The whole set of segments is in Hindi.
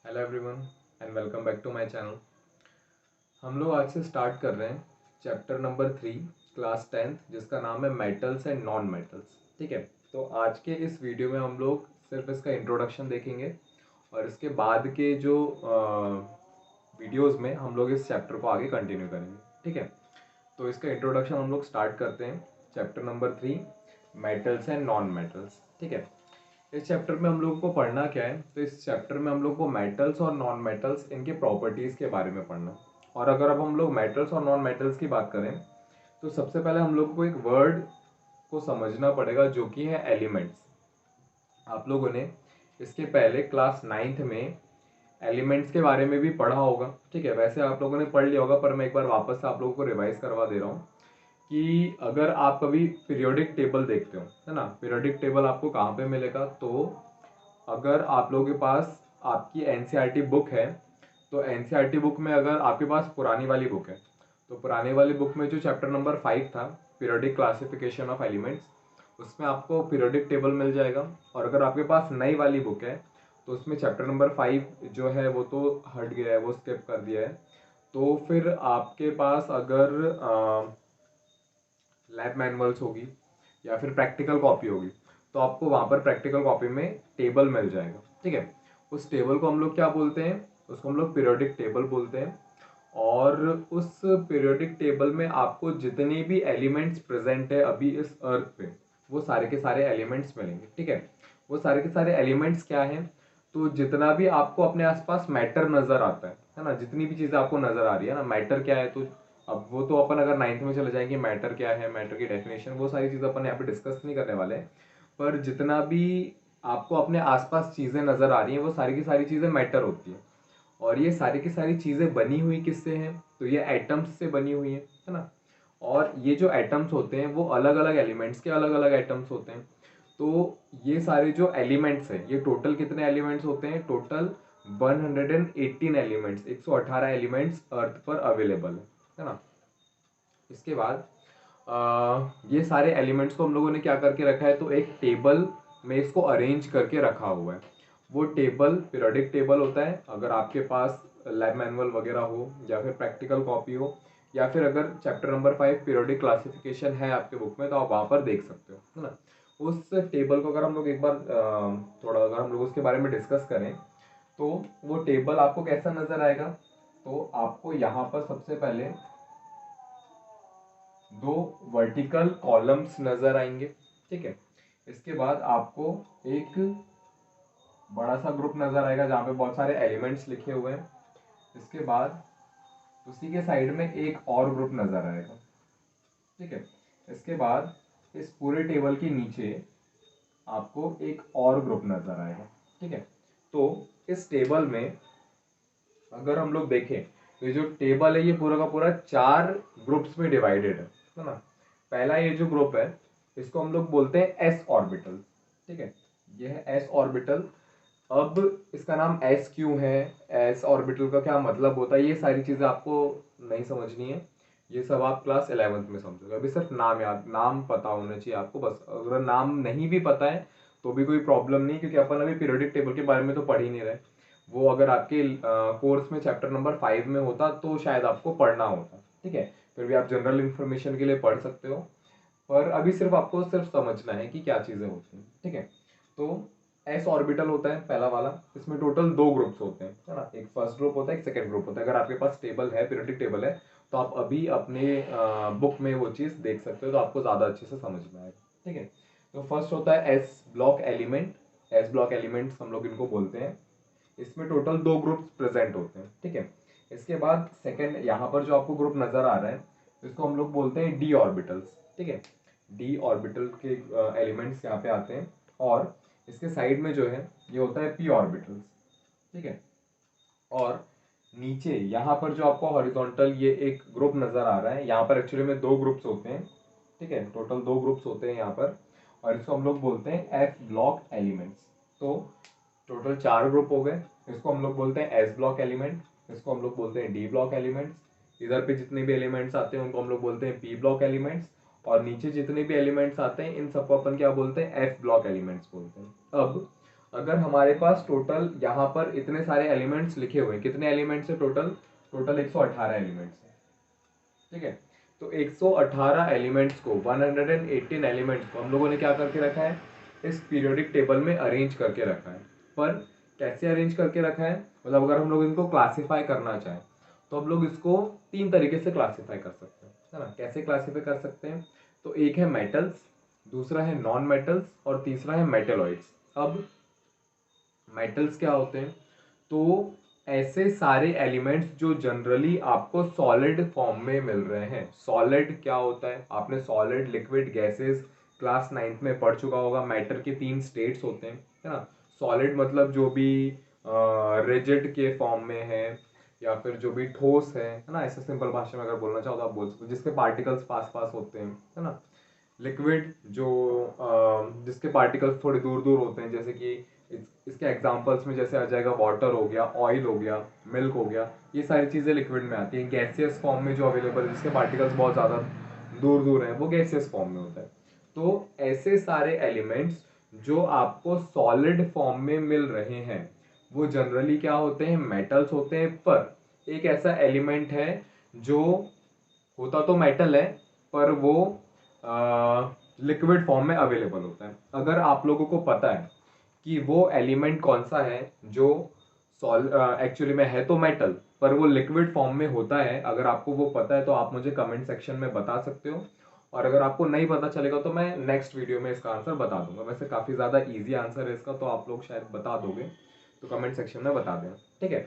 Hello everyone and welcome back to my channel. हम लोग आज से स्टार्ट कर रहे हैं चैप्टर नंबर 3 क्लास 10th जिसका नाम है मेटल्स एंड नॉन मेटल्स। ठीक है, तो आज के इस वीडियो में हम लोग सिर्फ इसका इंट्रोडक्शन देखेंगे और इसके बाद के जो वीडियोस में हम लोग इस चैप्टर को आगे कंटिन्यू करेंगे। ठीक है, तो इसका इंट्रोडक्शन हम लोग स्टार्ट करते हैं। Chapter number 3 metals and non metals. ठीक है, इस चैप्टर में हम लोग को पढ़ना क्या है, तो इस चैप्टर में हम लोग को मेटल्स और नॉन मेटल्स इनके प्रॉपर्टीज के बारे में पढ़ना है। और अगर अब हम लोग मेटल्स और नॉन मेटल्स की बात करें तो सबसे पहले हम लोग को एक वर्ड को समझना पड़ेगा जो कि है एलिमेंट्स। आप लोगों ने इसके पहले क्लास 9th में एलिमेंट्स के बारे में भी पढ़ा होगा। ठीक है, वैसे आप लोगों ने पढ़ लिया होगा पर मैं एक बार वापस से आप लोगों को रिवाइज करवा दे रहा हूँ कि अगर आप कभी पीरियोडिक टेबल देखते हो, है ना, पीरियोडिक टेबल आपको कहाँ पे मिलेगा, तो अगर आप लोगों के पास आपकी एनसीईआरटी बुक है तो एनसीईआरटी बुक में अगर आपके पास पुरानी वाली बुक है तो पुरानी वाली बुक में जो चैप्टर नंबर 5 था पीरियोडिक क्लासिफिकेशन ऑफ एलिमेंट्स, उसमें आपको पीरियोडिक टेबल मिल जाएगा। और अगर आपके पास नई वाली बुक है तो उसमें चैप्टर नंबर 5 जो है वो तो हट गया है, वो स्किप कर दिया है। तो फिर आपके पास अगर लैब मैनुअल्स होगी या फिर प्रैक्टिकल कॉपी होगी तो आपको वहाँ पर प्रैक्टिकल कॉपी में टेबल मिल जाएगा। ठीक है, उस टेबल को हम लोग क्या बोलते हैं, उसको हम लोग पीरियोडिक टेबल बोलते हैं। और उस पीरियोडिक टेबल में आपको जितने भी एलिमेंट्स प्रेजेंट है अभी इस अर्थ पे वो सारे के सारे एलिमेंट्स मिलेंगे। ठीक है, वो सारे के सारे एलिमेंट्स क्या हैं, तो जितना भी आपको अपने आसपास मैटर नजर आता है ना, जितनी भी चीजें आपको नजर आ रही है ना, मैटर क्या है, तो अब वो तो अपन अगर 9th में चले जाएंगे मैटर क्या है, मैटर की डेफिनेशन, वो सारी चीज़ें अपन यहाँ पे डिस्कस नहीं करने वाले हैं। पर जितना भी आपको अपने आसपास चीज़ें नज़र आ रही हैं वो सारी की सारी चीज़ें मैटर होती हैं। और ये सारी की सारी चीज़ें बनी हुई किससे हैं, तो ये एटम्स से बनी हुई हैं, है ना। और ये जो एटम्स होते हैं वो अलग अलग एलिमेंट्स के अलग अलग एटम्स होते हैं। तो ये सारे जो एलिमेंट्स हैं, ये टोटल कितने एलिमेंट्स होते हैं, टोटल 118 एलिमेंट्स, 118 एलिमेंट्स अर्थ पर अवेलेबल है ना। इसके बाद ये सारे एलिमेंट्स को हम लोगों ने क्या करके रखा है, तो एक टेबल में इसको अरेंज करके रखा हुआ है। वो टेबल पीरियोडिक टेबल होता है। अगर आपके पास लैब मैनुअल वगैरह हो या फिर प्रैक्टिकल कॉपी हो या फिर अगर चैप्टर नंबर 5 पीरियोडिक क्लासिफिकेशन है आपके बुक में तो आप वहाँ पर देख सकते हो, है ना। उस टेबल को अगर हम लोग एक बार थोड़ा अगर हम लोग उसके बारे में डिस्कस करें तो वो टेबल आपको कैसा नजर आएगा, तो आपको यहाँ पर सबसे पहले दो वर्टिकल कॉलम्स नजर आएंगे। ठीक है, इसके बाद आपको एक बड़ा सा ग्रुप नजर आएगा जहाँ पे बहुत सारे एलिमेंट्स लिखे हुए हैं। इसके बाद उसी के साइड में एक और ग्रुप नजर आएगा। ठीक है, इसके बाद इस पूरे टेबल के नीचे आपको एक और ग्रुप नजर आएगा। ठीक है, तो इस टेबल में अगर हम लोग देखें तो ये जो टेबल है ये पूरा का पूरा 4 ग्रुप्स में डिवाइडेड है ना। पहला ये जो ग्रुप है इसको हम लोग बोलते हैं एस ऑर्बिटल। ठीक है, ये है एस ऑर्बिटल। अब इसका नाम एस क्यों है, एस ऑर्बिटल का क्या मतलब होता है, ये सारी चीजें आपको नहीं समझनी है, ये सब आप क्लास 11th में समझोगे। अभी सिर्फ नाम पता होना चाहिए आपको बस। अगर नाम नहीं भी पता है तो भी कोई प्रॉब्लम नहीं, क्योंकि अपन अभी पीरियोडिक टेबल के बारे में तो पढ़ ही नहीं रहे। वो अगर आपके कोर्स में चैप्टर नंबर 5 में होता तो शायद आपको पढ़ना होता। ठीक है, फिर भी आप जनरल इंफॉर्मेशन के लिए पढ़ सकते हो, पर अभी सिर्फ आपको सिर्फ समझना है कि क्या चीजें होती हैं। ठीक है, तो एस ऑर्बिटल होता है पहला वाला। इसमें टोटल 2 ग्रुप्स होते हैं, है ना, एक फर्स्ट ग्रुप होता है एक सेकंड ग्रुप होता है। अगर आपके पास टेबल है, पीरियोडिक टेबल है, तो आप अभी अपने बुक में वो चीज देख सकते हो तो आपको ज्यादा अच्छे से समझ में आएगा। ठीक है, तो फर्स्ट होता है S block element. S block elements हम लोग इनको बोलते हैं। इसमें टोटल 2 ग्रुप्स प्रेजेंट होते हैं। ठीक है, इसके बाद सेकंड यहाँ पर जो आपको ग्रुप नजर आ रहा है इसको हम लोग बोलते हैं डी ऑर्बिटल्स। ठीक है, डी ऑर्बिटल के एलिमेंट्स यहाँ पे आते हैं। और इसके साइड में जो है ये होता है पी ऑर्बिटल्स। ठीक है, और नीचे यहाँ पर जो आपको हॉरिजॉन्टल ये एक ग्रुप नजर आ रहा है, यहाँ पर एक्चुअली में 2 ग्रुप्स होते हैं। ठीक है, टोटल 2 ग्रुप्स होते हैं यहाँ पर, और इसको हम लोग बोलते हैं एफ ब्लॉक एलिमेंट्स। तो टोटल 4 ग्रुप हो गए। इसको हम लोग बोलते हैं एस ब्लॉक एलिमेंट, इसको हम लोग बोलते हैं डी ब्लॉक एलिमेंट्स। इधर पे जितने भी एलिमेंट्स आते हैं उनको हम लोग बोलते हैं पी ब्लॉक एलिमेंट्स। और नीचे जितने भी एलिमेंट्स आते हैं इन सबको अपन क्या बोलते हैं, एफ ब्लॉक एलिमेंट्स बोलते हैं। अब अगर हमारे पास टोटल यहाँ पर इतने सारे एलिमेंट्स लिखे हुए हैं, कितने एलिमेंट्स है टोटल? टोटल 118 एलिमेंट्स है, ठीक है। तो 118 एलिमेंट्स को, 118 एलिमेंट्स को हम लोगों ने क्या करके रखा है? इस पीरियोडिक टेबल में अरेंज करके रखा है। पर कैसे अरेंज करके रखा है? मतलब अगर हम लोग इनको क्लासिफाई करना चाहें तो हम लोग इसको 3 तरीके से क्लासिफाई कर सकते हैं, है ना। कैसे क्लासिफाई कर सकते हैं? तो एक है मेटल्स, दूसरा है नॉन मेटल्स और तीसरा है मेटेलॉइड्स। अब मेटल्स क्या होते हैं? तो ऐसे सारे एलिमेंट्स जो जनरली आपको सॉलिड फॉर्म में मिल रहे हैं। सॉलिड क्या होता है? आपने solid, liquid, gases class 9th में पढ़ चुका होगा। मैटर के 3 स्टेट्स होते हैं, है ना। सॉलिड मतलब जो भी रिजिड के फॉर्म में है, या फिर जो भी ठोस है ना। ऐसे सिंपल भाषा में अगर बोलना चाहो तो आप बोल सकते हो, जिसके पार्टिकल्स पास पास होते हैं, है ना। लिक्विड जो जिसके पार्टिकल्स थोड़े दूर दूर होते हैं, जैसे कि इसके एग्जांपल्स में जैसे आ जाएगा वाटर हो गया, ऑयल हो गया, मिल्क हो गया, ये सारी चीज़ें लिक्विड में आती हैं। गैसियस फॉर्म में जो अवेलेबल है, जिसके पार्टिकल्स बहुत ज़्यादा दूर दूर हैं, वो गैसियस फॉर्म में होता है। तो ऐसे सारे एलिमेंट्स जो आपको सॉलिड फॉर्म में मिल रहे हैं वो जनरली क्या होते हैं? मेटल्स होते हैं। पर एक ऐसा एलिमेंट है जो होता तो मेटल है, पर वो लिक्विड फॉर्म में अवेलेबल होता है। अगर आप लोगों को पता है कि वो एलिमेंट कौन सा है जो एक्चुअली में है तो मेटल, पर वो लिक्विड फॉर्म में होता है, अगर आपको वो पता है तो आप मुझे कमेंट सेक्शन में बता सकते हो। और अगर आपको नहीं पता चलेगा तो मैं नेक्स्ट वीडियो में इसका आंसर बता दूंगा। वैसे काफ़ी ज़्यादा इजी आंसर है इसका, तो आप लोग शायद बता दोगे, तो कमेंट सेक्शन में बता देना, ठीक है।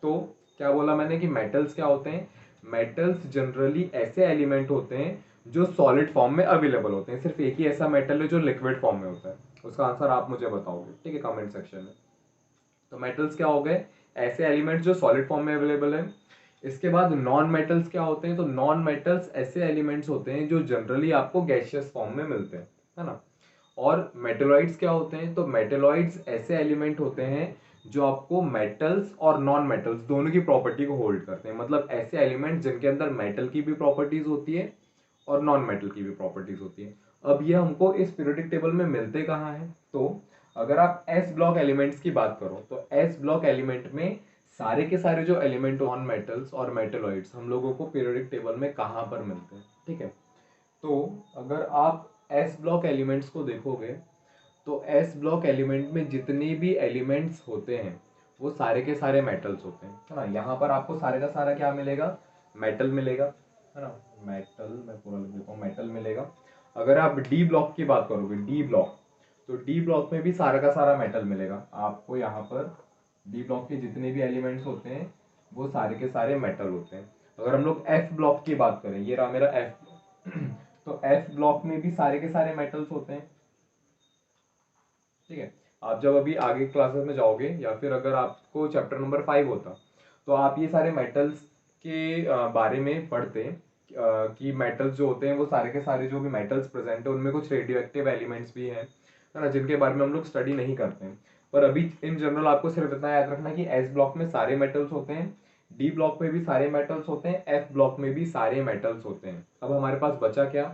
तो क्या बोला मैंने कि मेटल्स क्या होते हैं? मेटल्स जनरली ऐसे एलिमेंट होते हैं जो सॉलिड फॉर्म में अवेलेबल होते हैं। सिर्फ एक ही ऐसा मेटल है जो लिक्विड फॉर्म में होता है, उसका आंसर आप मुझे बताओगे, ठीक है, कमेंट सेक्शन में। तो मेटल्स क्या हो गए? ऐसे एलिमेंट जो सॉलिड फॉर्म में अवेलेबल है। इसके बाद नॉन मेटल्स क्या होते हैं? तो नॉन मेटल्स ऐसे एलिमेंट्स होते हैं जो जनरली आपको गैसियस फॉर्म में मिलते हैं, है ना। और मेटेलॉइड्स क्या होते हैं? तो मेटेलॉइड्स ऐसे एलिमेंट होते हैं जो आपको मेटल्स और नॉन मेटल्स दोनों की प्रॉपर्टी को होल्ड करते हैं। मतलब ऐसे एलिमेंट जिनके अंदर मेटल की भी प्रॉपर्टीज होती है और नॉन मेटल की भी प्रॉपर्टीज होती है। अब ये हमको इस पीरियोडिक टेबल में मिलते कहाँ हैं? तो अगर आप एस ब्लॉक एलिमेंट्स की बात करो तो एस ब्लॉक एलिमेंट में सारे के सारे जो एलिमेंट नॉन मेटल्स और मेटेलॉइड्स हम लोगों को पीरियोडिक टेबल में कहाँ पर मिलते हैं, ठीक है। तो अगर आप एस ब्लॉक एलिमेंट्स को देखोगे तो एस ब्लॉक एलिमेंट में जितने भी एलिमेंट्स होते हैं वो सारे के सारे मेटल्स होते हैं, है ना। यहाँ पर आपको सारे का सारा क्या मिलेगा? मेटल मिलेगा, है ना। मेटल मैं पूरा लिख देता हूँ, मेटल मिलेगा। अगर आप डी ब्लॉक की बात करोगे, डी ब्लॉक, तो डी ब्लॉक में भी सारा का सारा मेटल मिलेगा आपको। यहाँ पर डी ब्लॉक के जितने भी एलिमेंट्स होते हैं वो सारे के सारे मेटल होते हैं। अगर हम लोग एफ ब्लॉक की बात करें, ये रहा मेरा एफ तो एफ ब्लॉक में भी सारे के सारे मेटल्स होते हैं, ठीक है। आप जब अभी आगे क्लासेस में जाओगे या फिर अगर आपको चैप्टर नंबर 5 होता तो आप ये सारे मेटल्स के बारे में पढ़ते कि मेटल्स जो होते हैं वो सारे के सारे जो भी मेटल्स प्रेजेंट है उनमें कुछ रेडियो एक्टिव एलिमेंट्स भी हैं, है ना, जिनके बारे में हम लोग स्टडी नहीं करते हैं। पर अभी इन जनरल आपको सिर्फ इतना याद रखना कि एस ब्लॉक में सारे मेटल्स होते हैं, डी ब्लॉक में भी सारे मेटल्स होते हैं, एफ ब्लॉक में भी सारे मेटल्स होते हैं। अब हमारे पास बचा क्या?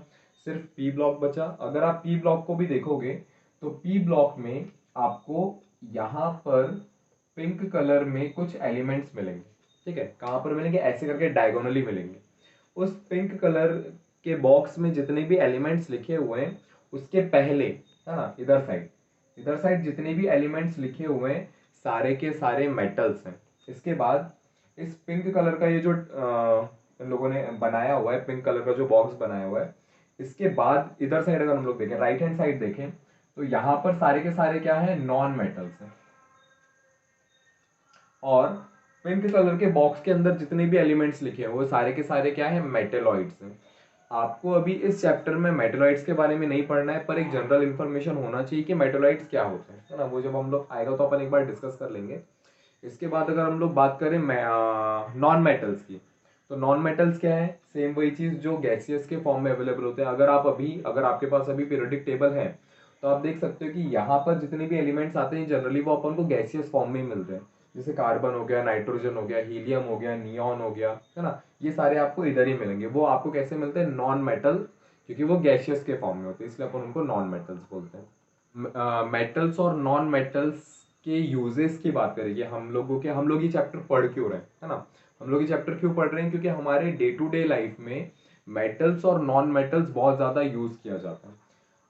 सिर्फ पी ब्लॉक बचा। अगर आप पी ब्लॉक को भी देखोगे तो पी ब्लॉक में आपको यहाँ पर पिंक कलर में कुछ एलिमेंट्स मिलेंगे, ठीक है। कहाँ पर मिलेंगे? ऐसे करके डायगोनली मिलेंगे। उस पिंक कलर के बॉक्स में जितने भी एलिमेंट्स लिखे हुए हैं उसके पहले, है ना, इधर साइड जितने भी एलिमेंट्स लिखे हुए हैं सारे के सारे मेटल्स हैं। इसके बाद इस पिंक कलर का ये जो इन लोगों ने बनाया हुआ है, पिंक कलर का जो बॉक्स बनाया हुआ है, इसके बाद इधर साइड अगर हम लोग देखें, राइट हैंड साइड देखें, तो यहाँ पर सारे के सारे क्या है? नॉन मेटल्स हैं। और पिंक कलर के बॉक्स के अंदर जितने भी एलिमेंट्स लिखे हैं वो सारे के सारे क्या है? मेटेलॉइड्स हैं। आपको अभी इस चैप्टर में मेटेलॉइड्स के बारे में नहीं पढ़ना है, पर एक जनरल इन्फॉर्मेशन होना चाहिए कि मेटेलॉइड्स क्या होते हैं, है ना। वो जब हम लोग आएगा तो अपन एक बार डिस्कस कर लेंगे। इसके बाद अगर हम लोग बात करें नॉन मेटल्स की, तो नॉन मेटल्स क्या है? सेम वही चीज जो गैसियस के फॉर्म में अवेलेबल होते हैं। अगर आपके पास अभी पीरियोडिक टेबल है तो आप देख सकते हो कि यहाँ पर जितने भी एलिमेंट्स आते हैं जनरली वो अपन को गैसियस फॉर्म में ही मिलते हैं। जैसे कार्बन हो गया, नाइट्रोजन हो गया, हीलियम हो गया, नियॉन हो गया, है ना। ये सारे आपको इधर ही मिलेंगे। वो आपको कैसे मिलते हैं? नॉन मेटल, क्योंकि वो गैसियस के फॉर्म में होते हैं, इसलिए अपन उनको नॉन मेटल्स बोलते हैं। मेटल्स और नॉन मेटल्स इसके यूजेस की बात करें कि हम लोग ये चैप्टर पढ़ क्यों रहे हैं, है ना। हम लोग ये चैप्टर क्यों पढ़ रहे हैं, क्योंकि हमारे डे टू डे लाइफ में मेटल्स और नॉन मेटल्स बहुत ज़्यादा यूज़ किया जाता है।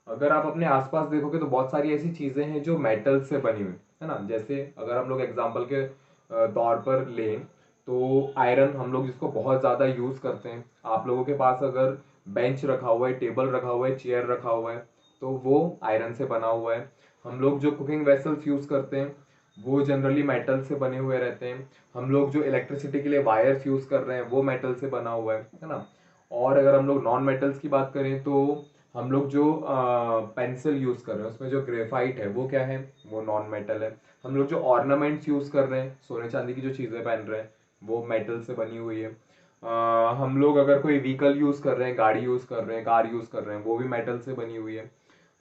अगर आप अपने आसपास देखोगे तो बहुत सारी ऐसी चीज़ें हैं जो मेटल से बनी हुई, है ना। जैसे अगर हम लोग एग्जाम्पल के तौर पर लें तो आयरन हम लोग जिसको बहुत ज़्यादा यूज़ करते हैं। आप लोगों के पास अगर बेंच रखा हुआ है, टेबल रखा हुआ है, चेयर रखा हुआ है, तो वो आयरन से बना हुआ है। हम लोग जो कुकिंग वेसल्स यूज़ करते हैं वो जनरली मेटल से बने हुए रहते हैं। हम लोग जो इलेक्ट्रिसिटी के लिए वायर्स यूज़ कर रहे हैं वो मेटल से बना हुआ है ना। और अगर हम लोग नॉन मेटल्स की बात करें तो हम लोग जो पेंसिल यूज़ कर रहे हैं उसमें जो ग्रेफाइट है वो क्या है, वो नॉन मेटल है। हम लोग जो ऑर्नामेंट्स यूज़ कर रहे हैं, सोने चांदी की जो चीज़ें पहन रहे हैं, वो मेटल से बनी हुई है। हम लोग अगर कोई व्हीकल यूज़ कर रहे हैं, गाड़ी यूज़ कर रहे हैं, कार यूज़ कर रहे हैं, वो भी मेटल से बनी हुई है।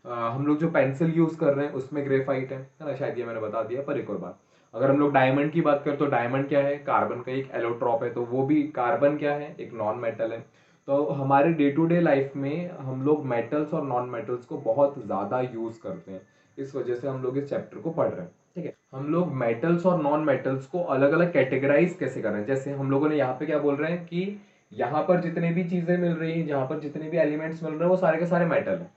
हम लोग जो पेंसिल यूज़ कर रहे हैं उसमें ग्रेफाइट है ना। शायद ये मैंने बता दिया, पर एक और बात, अगर हम लोग डायमंड की बात करें तो डायमंड क्या है, कार्बन का एक एलोट्रॉप है, तो वो भी कार्बन क्या है, एक नॉन मेटल है। तो हमारे डे टू डे लाइफ में हम लोग मेटल्स और नॉन मेटल्स को बहुत ज़्यादा यूज़ करते हैं। इस वजह से हम लोग इस चैप्टर को पढ़ रहे हैं, ठीक है। हम लोग मेटल्स और नॉन मेटल्स को अलग अलग कैटेगराइज कैसे कर रहे हैं। जैसे हम लोगों ने यहाँ पे क्या बोल रहे हैं कि यहाँ पर जितने भी चीज़ें मिल रही हैं, जहाँ पर जितने भी एलिमेंट्स मिल रहे हैं वो सारे के सारे मेटल हैं।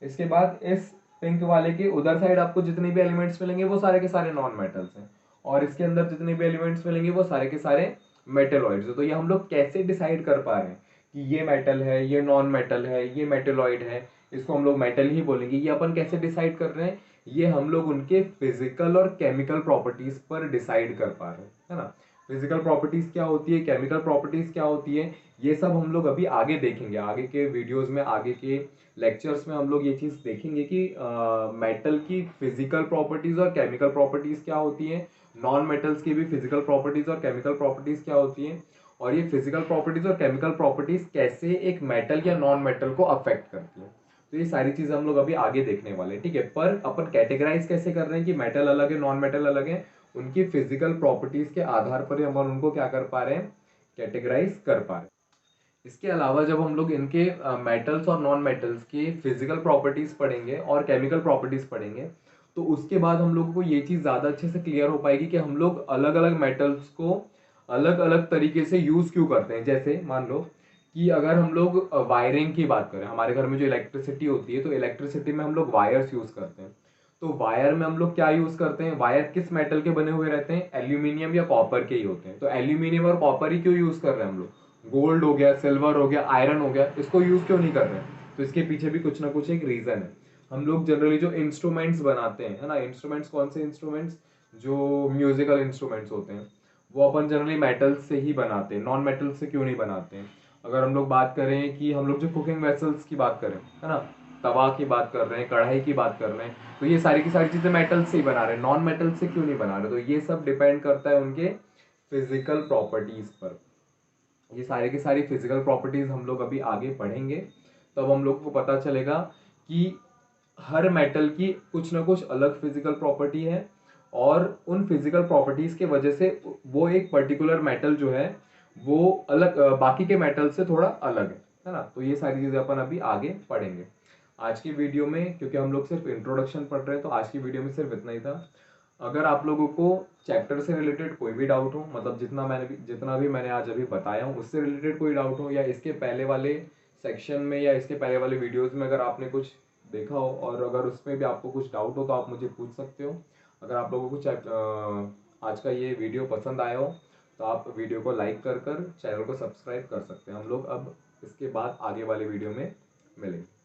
इसके बाद इस पिंक वाले के उधर साइड आपको जितने भी एलिमेंट्स मिलेंगे वो सारे के सारे नॉन मेटल्स हैं, और इसके अंदर जितने भी एलिमेंट्स मिलेंगे वो सारे के सारे मेटेलॉइड्स हैं। तो ये हम लोग कैसे डिसाइड कर पा रहे हैं कि ये मेटल है, ये नॉन मेटल है, ये मेटेलॉइड है, इसको हम लोग मेटल ही बोलेंगे, ये अपन कैसे डिसाइड कर रहे हैं, ये हम लोग उनके फिजिकल और केमिकल प्रॉपर्टीज पर डिसाइड कर पा रहे हैं, है ना। फिजिकल प्रॉपर्टीज क्या होती है, केमिकल प्रॉपर्टीज क्या होती है, ये सब हम लोग अभी आगे देखेंगे, आगे के वीडियोस में, आगे के लेक्चर्स में हम लोग ये चीज़ देखेंगे कि मेटल की फिजिकल प्रॉपर्टीज और केमिकल प्रॉपर्टीज क्या होती हैं, नॉन मेटल्स की भी फिजिकल प्रॉपर्टीज और केमिकल प्रॉपर्टीज क्या होती हैं, और ये फिजिकल प्रॉपर्टीज और केमिकल प्रॉपर्टीज कैसे एक मेटल या नॉन मेटल को अफेक्ट करती है। तो ये सारी चीजें हम लोग अभी आगे देखने वाले हैं, ठीक है। पर अपन कैटेगराइज कैसे कर रहे हैं कि मेटल अलग है, नॉन मेटल अलग है, उनकी फिजिकल प्रॉपर्टीज के आधार पर हम उनको क्या कर पा रहे हैं, कैटेगराइज कर पा रहे हैं। इसके अलावा जब हम लोग इनके मेटल्स और नॉन मेटल्स की फिजिकल प्रॉपर्टीज पढ़ेंगे और केमिकल प्रॉपर्टीज पढ़ेंगे, तो उसके बाद हम लोगों को ये चीज़ ज़्यादा अच्छे से क्लियर हो पाएगी कि हम लोग अलग अलग मेटल्स को अलग अलग तरीके से यूज़ क्यों करते हैं। जैसे मान लो कि अगर हम लोग वायरिंग की बात करें, हमारे घर में जो इलेक्ट्रिसिटी होती है तो इलेक्ट्रिसिटी में हम लोग वायर्स यूज़ करते हैं। तो वायर में हम लोग क्या यूज़ करते हैं, वायर किस मेटल के बने हुए रहते हैं, एल्यूमिनियम या कॉपर के ही होते हैं। तो एल्यूमिनियम और कॉपर ही क्यों यूज़ कर रहे हैं हम लोग, गोल्ड हो गया, सिल्वर हो गया, आयरन हो गया, इसको यूज़ क्यों नहीं कर रहे हैं। तो इसके पीछे भी कुछ ना कुछ एक रीज़न है। हम लोग जनरली जो इंस्ट्रूमेंट्स बनाते हैं, है ना, इंस्ट्रूमेंट्स कौन से इंस्ट्रूमेंट्स, जो म्यूजिकल इंस्ट्रूमेंट्स होते हैं वो अपन जनरली मेटल्स से ही बनाते हैं, नॉन मेटल्स से क्यों नहीं बनाते हैं। अगर हम लोग बात करें कि हम लोग जो कुकिंग वेसल्स की बात करें, है ना, तवा की बात कर रहे हैं, कढ़ाई की बात कर रहे हैं, तो ये सारी की सारी चीज़ें मेटल से ही बना रहे हैं, नॉन मेटल से क्यों नहीं बना रहे। तो ये सब डिपेंड करता है उनके फिजिकल प्रॉपर्टीज पर। ये सारी की सारी फिजिकल प्रॉपर्टीज हम लोग अभी आगे पढ़ेंगे, तब हम लोग को पता चलेगा कि हर मेटल की कुछ ना कुछ अलग फिजिकल प्रॉपर्टी है, और उन फिजिकल प्रॉपर्टीज के वजह से वो एक पर्टिकुलर मेटल जो है वो अलग बाकी के मेटल से थोड़ा अलग है ना। तो ये सारी चीजें अपन अभी आगे पढ़ेंगे। आज की वीडियो में क्योंकि हम लोग सिर्फ इंट्रोडक्शन पढ़ रहे हैं तो आज की वीडियो में सिर्फ इतना ही था। अगर आप लोगों को चैप्टर से रिलेटेड कोई भी डाउट हो, मतलब जितना भी मैंने आज अभी बताया हूँ उससे रिलेटेड कोई डाउट हो, या इसके पहले वाले सेक्शन में या इसके पहले वाले वीडियोस में अगर आपने कुछ देखा हो और अगर उसमें भी आपको कुछ डाउट हो तो आप मुझे पूछ सकते हो। अगर आप लोगों को आज का ये वीडियो पसंद आया हो तो आप वीडियो को लाइक कर चैनल को सब्सक्राइब कर सकते हैं। हम लोग अब इसके बाद आगे वाले वीडियो में मिलेंगे।